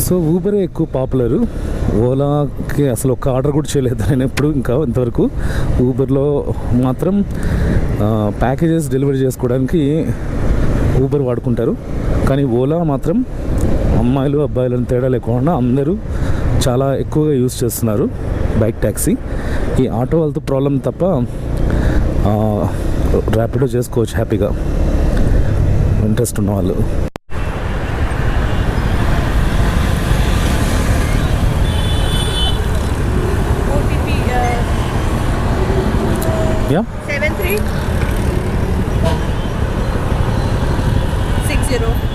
So ఊబరే ఎక్కువ popular. ఓలాకి అసలు ఒక ఆర్డర్ కూడా చేయలేదు నేను ఎప్పుడు ఇంకా ఇంతవరకు. ఊబర్లో మాత్రం ప్యాకేజెస్ డెలివరీ చేసుకోవడానికి ఊబర్ వాడుకుంటారు. కానీ ఓలా మాత్రం అమ్మాయిలు అబ్బాయిలను తేడా లేకుండా అందరూ చాలా ఎక్కువగా యూజ్ చేస్తున్నారు బైక్ ట్యాక్సీ. ఈ ఆటో వాళ్ళతో ప్రాబ్లం తప్ప ర్యాపిడో చేసుకోవచ్చు హ్యాపీగా ఇంట్రెస్ట్ ఉన్న వాళ్ళు. OTP 7360